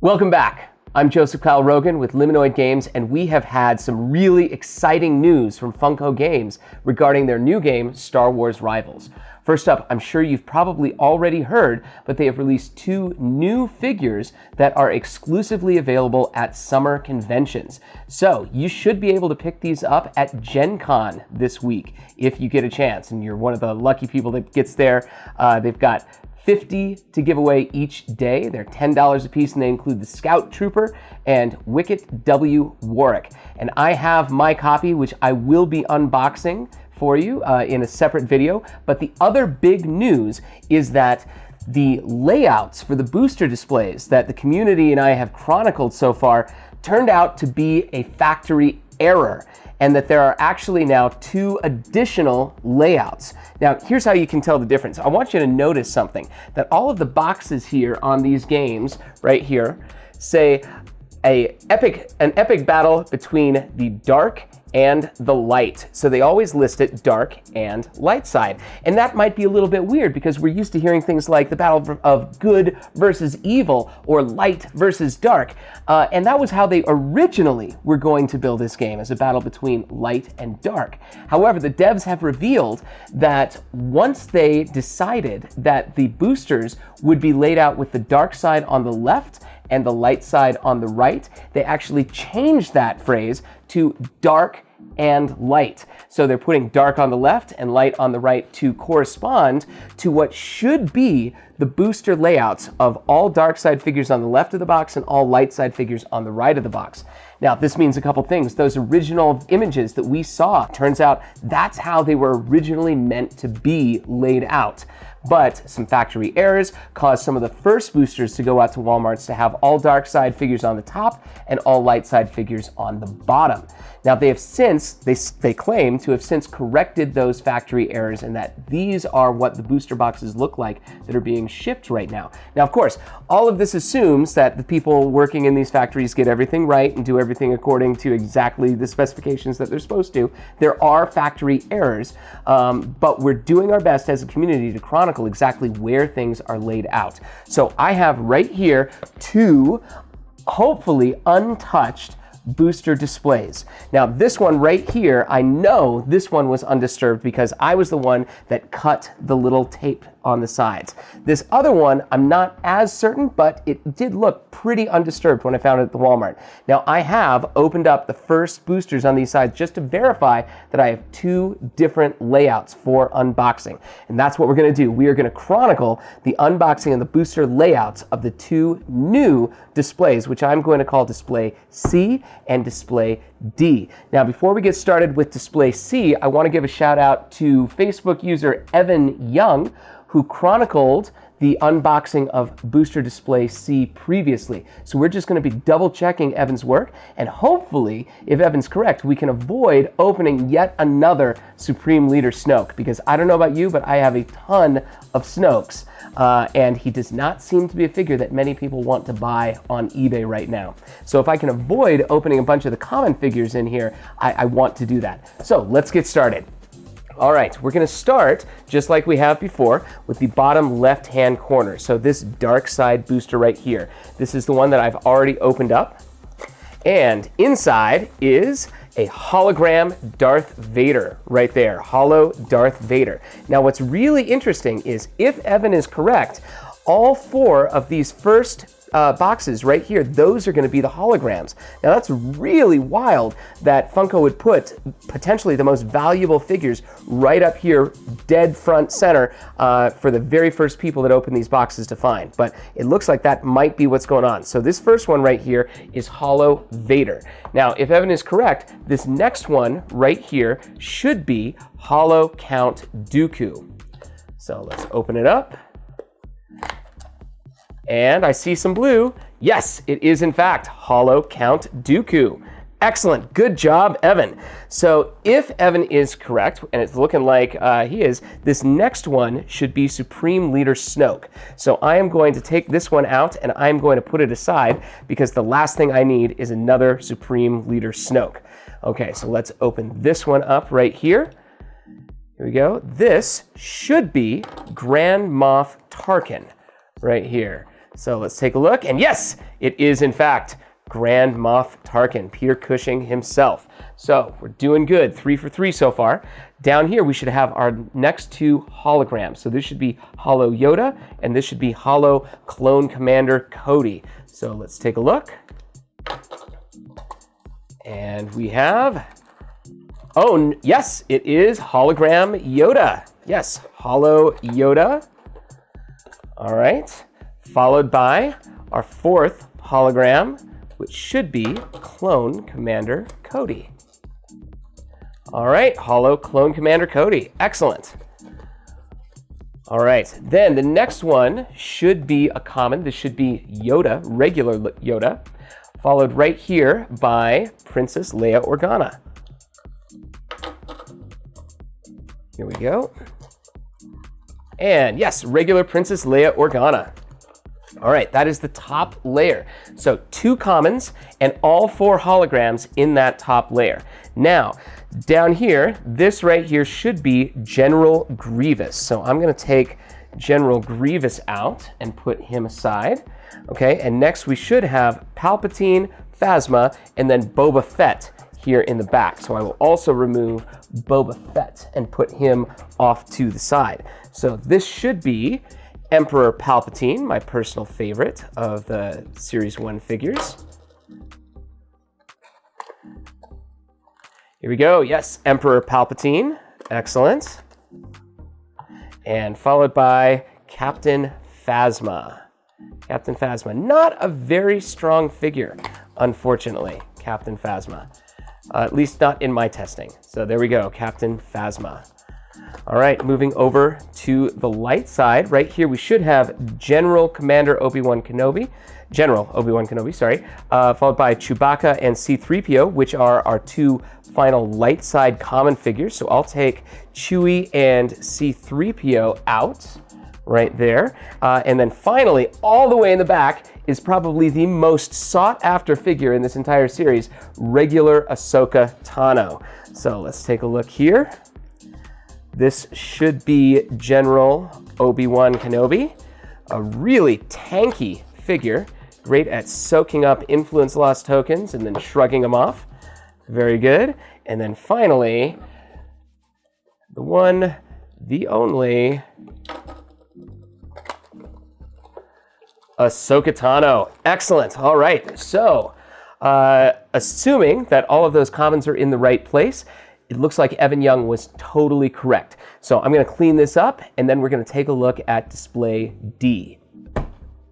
Welcome back. I'm Joseph Kyle Rogan with Liminoid Games, and we have had some really exciting news from Funko Games regarding their new game, Star Wars Rivals. First up, I'm sure you've probably already heard, but they have released 2 new figures that are exclusively available at summer conventions. So you should be able to pick these up at Gen Con this week if you get a chance, and you're one of the lucky people that gets there. They've got 50 to give away each day. They're $10 a piece, and they include the Scout Trooper and Wicket W. Warwick. And I have my copy, which I will be unboxing for you in a separate video. But the other big news is that the layouts for the booster displays that the community and I have chronicled so far turned out to be a factory error, and that there are actually now 2 additional layouts. Now, here's how you can tell the difference. I want you to notice something, that all of the boxes here on these games, right here, say an epic battle between the dark and the light. So they always list it dark and light side. And that might be a little bit weird because we're used to hearing things like the battle of good versus evil or light versus dark. And that was how they originally were going to build this game, as a battle between light and dark. However, the devs have revealed that once they decided that the boosters would be laid out with the dark side on the left and the light side on the right, they actually changed that phrase to dark and light. So they're putting dark on the left and light on the right to correspond to what should be the booster layouts of all dark side figures on the left of the box and all light side figures on the right of the box. Now, this means a couple things. Those original images that we saw, turns out that's how they were originally meant to be laid out. But some factory errors caused some of the first boosters to go out to Walmarts to have all dark side figures on the top and all light side figures on the bottom. Now, they have since, they claim to have since corrected those factory errors, and that these are what the booster boxes look like that are being shipped right now. Now, of course, all of this assumes that the people working in these factories get everything right and do everything according to exactly the specifications that they're supposed to. There are factory errors, but we're doing our best as a community to chronicle exactly where things are laid out. So I have right here 2 hopefully untouched booster displays. Now, this one right here, I know this one was undisturbed because I was the one that cut the little tape on the sides. This other one, I'm not as certain, but it did look pretty undisturbed when I found it at the Walmart. Now, I have opened up the first boosters on these sides just to verify that I have 2 different layouts for unboxing. And that's what we're gonna do. We are gonna chronicle the unboxing and the booster layouts of the 2 new displays, which I'm going to call Display C and Display D. Now, before we get started with Display C, I wanna give a shout out to Facebook user Evan Young, who chronicled the unboxing of Booster Display C previously. So we're just going to be double checking Evan's work, and hopefully, if Evan's correct, we can avoid opening yet another Supreme Leader Snoke, because I don't know about you, but I have a ton of Snokes, and he does not seem to be a figure that many people want to buy on eBay right now. So if I can avoid opening a bunch of the common figures in here, I want to do that. So let's get started. All right, we're gonna start, just like we have before, with the bottom left-hand corner. So this dark side booster right here. This is the one that I've already opened up. And inside is a hologram Darth Vader right there, holo Darth Vader. Now, what's really interesting is if Evan is correct, all 4 of these first boxes right here, those are going to be the holograms. Now, that's really wild that Funko would put potentially the most valuable figures right up here, dead front center, for the very first people that open these boxes to find. But it looks like that might be what's going on. So this first one right here is holo Vader. Now, if Evan is correct, this next one right here should be holo Count Dooku. So let's open it up. And I see some blue. Yes, it is in fact holo Count Dooku. Excellent, good job, Evan. So if Evan is correct, and it's looking like he is, this next one should be Supreme Leader Snoke. So I am going to take this one out and I'm going to put it aside because the last thing I need is another Supreme Leader Snoke. Okay, so let's open this one up right here. Here we go. This should be Grand Moff Tarkin right here. So let's take a look. And yes, it is in fact Grand Moff Tarkin, Peter Cushing himself. So we're doing good, 3 for 3 so far. Down here, we should have our next 2 holograms. So this should be Holo Yoda, and this should be Holo Clone Commander Cody. So let's take a look. And we have, oh, yes, it is Hologram Yoda. Yes, Holo Yoda. All right, followed by our 4th hologram, which should be Clone Commander Cody. All right, Holo Clone Commander Cody. Excellent. All right, then the next one should be a common. This should be Yoda, regular Yoda, followed right here by Princess Leia Organa. Here we go. And yes, regular Princess Leia Organa. All right, that is the top layer. So 2 commons and all 4 holograms in that top layer. Now, down here, this right here should be General Grievous. So I'm going to take General Grievous out and put him aside. Okay, and next we should have Palpatine, Phasma, and then Boba Fett here in the back. So I will also remove Boba Fett and put him off to the side. So this should be Emperor Palpatine, my personal favorite of the Series 1 figures. Here we go. Yes, Emperor Palpatine. Excellent. And followed by Captain Phasma. Captain Phasma. Not a very strong figure, unfortunately, Captain Phasma. At least not in my testing. So there we go, Captain Phasma. All right, moving over to the light side. Right here, we should have General Commander Obi-Wan Kenobi. General Obi-Wan Kenobi, sorry. Followed by Chewbacca and C-3PO, which are our 2 final light side common figures. So I'll take Chewie and C-3PO out right there. And then finally, all the way in the back, is probably the most sought after figure in this entire series, regular Ahsoka Tano. So let's take a look here. This should be General Obi-Wan Kenobi, a really tanky figure, great at soaking up influence loss tokens and then shrugging them off. Very good. And then finally, the one, the only, Ahsoka Tano. Excellent. All right. So, assuming that all of those commons are in the right place, it looks like Evan Young was totally correct. So I'm going to clean this up, and then we're going to take a look at display D.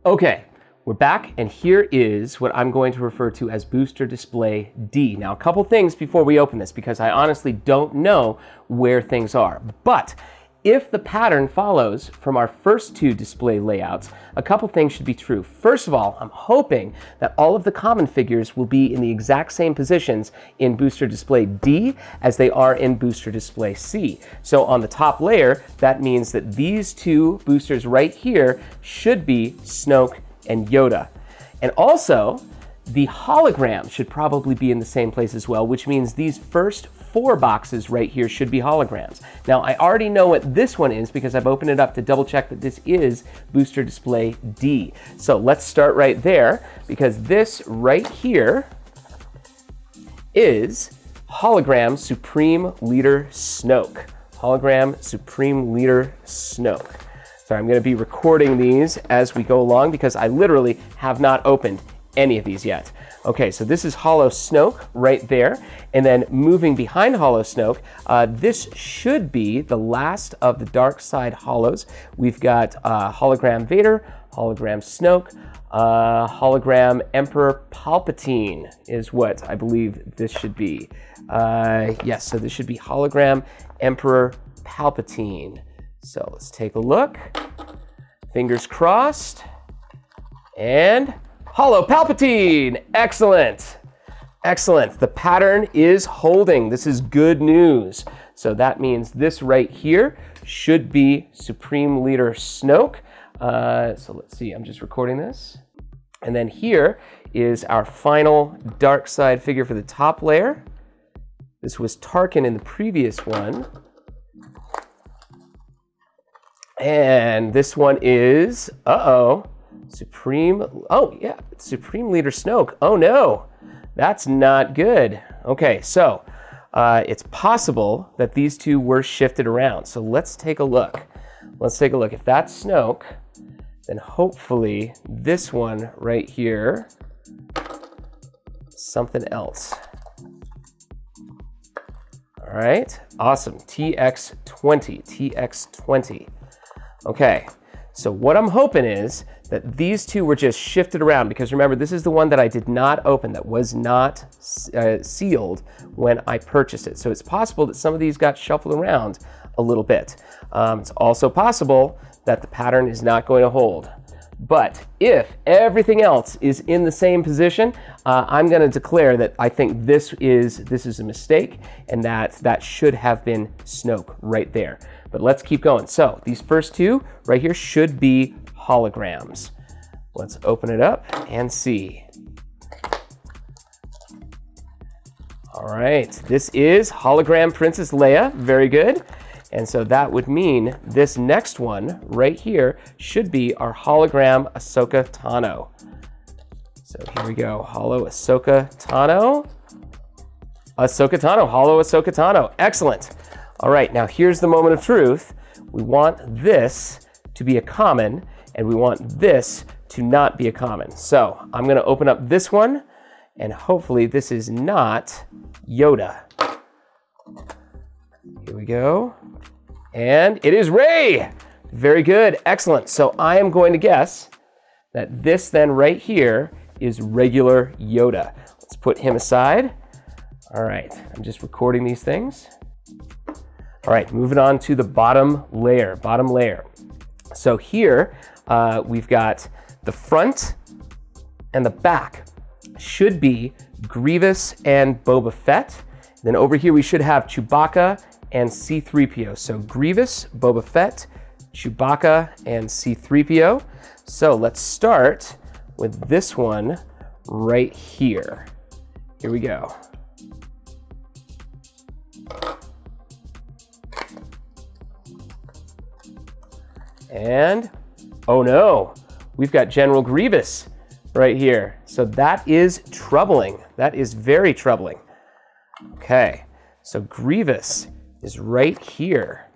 Okay, we're back, and here is what I'm going to refer to as booster display D. Now, a couple things before we open this, because I honestly don't know where things are. But if the pattern follows from our first 2 display layouts, a couple things should be true. First of all, I'm hoping that all of the common figures will be in the exact same positions in Booster Display D as they are in Booster Display C. So on the top layer, that means that these 2 boosters right here should be Snoke and Yoda. And also, the hologram should probably be in the same place as well, which means these first 4 boxes right here should be holograms. Now, I already know what this one is because I've opened it up to double check that this is Booster Display D. So let's start right there, because this right here is Hologram Supreme Leader Snoke. Hologram Supreme Leader Snoke. Sorry, I'm going to be recording these as we go along because I literally have not opened any of these yet. Okay, so this is Holo Snoke right there. And then moving behind Holo Snoke, this should be the last of the dark side holos. We've got Hologram Vader, Hologram Snoke, Hologram Emperor Palpatine is what I believe this should be. Yes, so this should be Hologram Emperor Palpatine. So let's take a look. Fingers crossed. And Holo Palpatine! Excellent! Excellent. The pattern is holding. This is good news. So that means this right here should be Supreme Leader Snoke. So let's see, I'm just recording this. And then here is our final dark side figure for the top layer. This was Tarkin in the previous one. And this one is, Supreme, oh yeah, Supreme Leader Snoke. Oh no, that's not good. Okay, so it's possible that these two were shifted around. So let's take a look. Let's take a look. If that's Snoke, then hopefully this one right here, something else. All right, awesome. TX20, TX20. Okay, so what I'm hoping is that these two were just shifted around, because remember, this is the one that I did not open, that was not sealed when I purchased it. So it's possible that some of these got shuffled around a little bit. It's also possible that the pattern is not going to hold. But if everything else is in the same position, I'm going to declare that I think this is a mistake, and that should have been Snoke right there. But let's keep going. So these first two right here should be holograms. Let's open it up and see. All right, this is hologram Princess Leia. Very good. And so that would mean this next one right here should be our hologram Ahsoka Tano. So here we go, holo Ahsoka Tano. Ahsoka Tano, holo Ahsoka Tano. Excellent. All right, now here's the moment of truth. We want this to be a common, and we want this to not be a common. So I'm gonna open up this one, and hopefully this is not Yoda. Here we go. And it is Rey. Very good, excellent. So I am going to guess that this then right here is regular Yoda. Let's put him aside. All right, I'm just recording these things. All right, moving on to the bottom layer, So here we've got the front and the back should be Grievous and Boba Fett. Then over here we should have Chewbacca and C-3PO. So Grievous, Boba Fett, Chewbacca, and C-3PO. So let's start with this one right here. Here we go. And, oh no, we've got General Grievous right here. So that is troubling. That is very troubling. Okay, so Grievous is right here.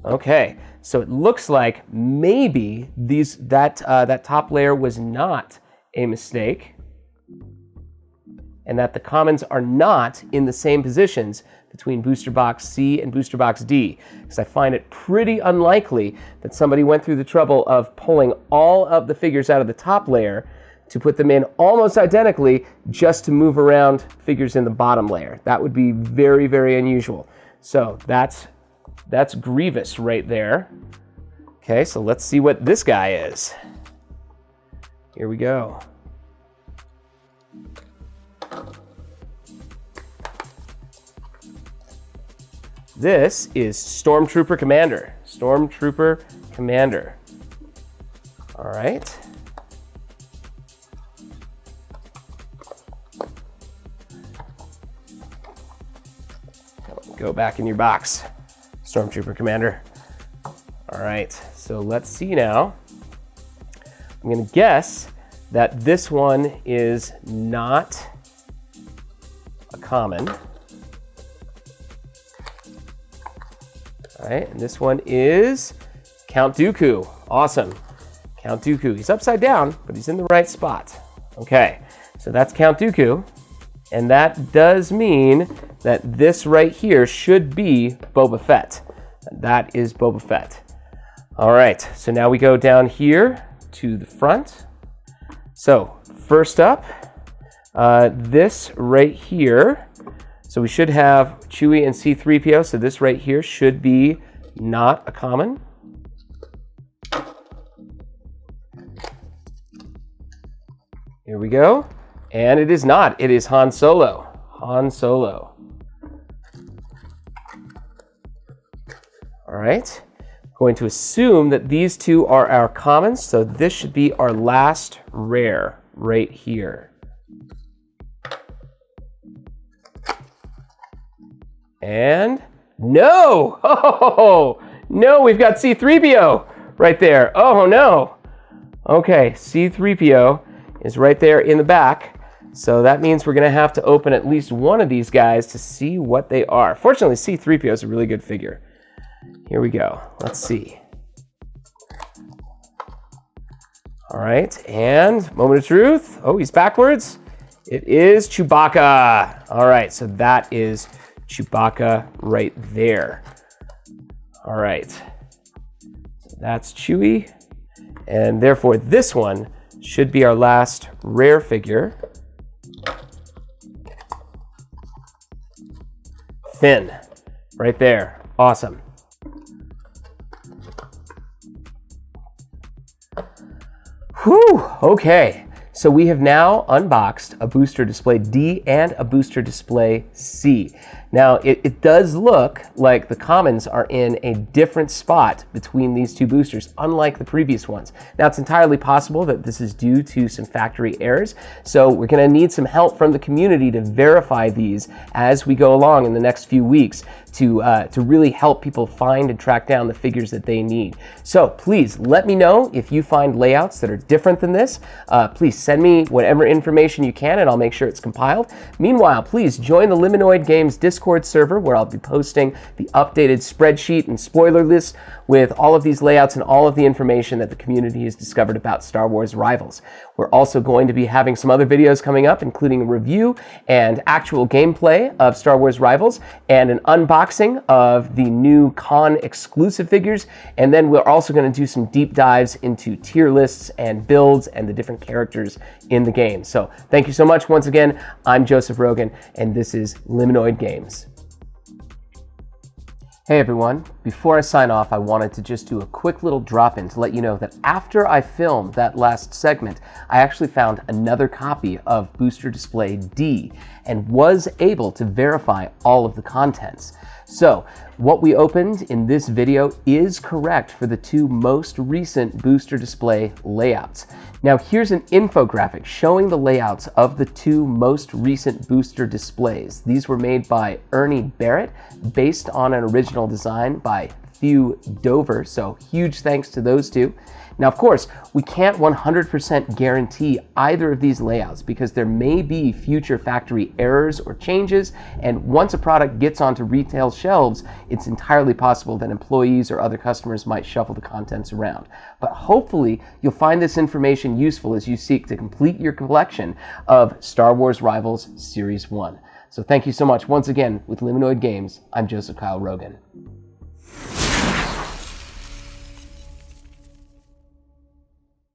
Okay, so it looks like maybe that top layer was not a mistake, and that the commons are not in the same positions between booster box C and booster box D, because I find it pretty unlikely that somebody went through the trouble of pulling all of the figures out of the top layer to put them in almost identically just to move around figures in the bottom layer. That would be very, very unusual. So that's Grievous right there. Okay, so let's see what this guy is. Here we go. This is Stormtrooper Commander. Stormtrooper Commander. All right. Go back in your box, Stormtrooper Commander. All right, so let's see now. I'm gonna guess that this one is not a common. All right, and this one is Count Dooku. Awesome, Count Dooku. He's upside down, but he's in the right spot. Okay, so that's Count Dooku. And that does mean that this right here should be Boba Fett. That is Boba Fett. All right, so now we go down here to the front. So first up, this right here. So we should have Chewie and C-3PO. So this right here should be not a common. Here we go. And it is not. It is Han Solo. Han Solo. All right. Going to assume that these two are our commons. So this should be our last rare right here. And no! Oh, no, we've got C-3PO right there. Oh, no. Okay, C-3PO is right there in the back. So that means we're going to have to open at least one of these guys to see what they are. Fortunately, C-3PO is a really good figure. Here we go. Let's see. All right, and moment of truth. Oh, he's backwards. It is Chewbacca. All right, so that is Chewbacca right there. All right, so that's Chewie. And therefore, this one should be our last rare figure. Finn, right there. Awesome. Whew, okay. So we have now unboxed a booster display D and a booster display C. Now, it does look like the commons are in a different spot between these two boosters, unlike the previous ones. Now, it's entirely possible that this is due to some factory errors, so we're going to need some help from the community to verify these as we go along in the next few weeks to really help people find and track down the figures that they need. So please let me know if you find layouts that are different than this. Please send me whatever information you can and I'll make sure it's compiled. Meanwhile, please join the Liminoid Games Discord server where I'll be posting the updated spreadsheet and spoiler list with all of these layouts and all of the information that the community has discovered about Star Wars Rivals. We're also going to be having some other videos coming up, including a review and actual gameplay of Star Wars Rivals and an unboxing of the new con exclusive figures. And then we're also going to do some deep dives into tier lists and builds and the different characters in the game. So thank you so much once again. I'm Joseph Rogan and this is Liminoid Games. Hey everyone, before I sign off, I wanted to just do a quick little drop-in to let you know that after I filmed that last segment, I actually found another copy of Booster Display D and was able to verify all of the contents. So, what we opened in this video is correct for the two most recent Booster Display layouts. Now here's an infographic showing the layouts of the two most recent booster displays. These were made by Ernie Barrett, based on an original design by Thew, so huge thanks to those two. Now, of course, we can't 100% guarantee either of these layouts because there may be future factory errors or changes, and once a product gets onto retail shelves, it's entirely possible that employees or other customers might shuffle the contents around. But hopefully, you'll find this information useful as you seek to complete your collection of Star Wars Rivals Series 1. So thank you so much once again with Liminoid Games. I'm Joseph Kyle Rogan.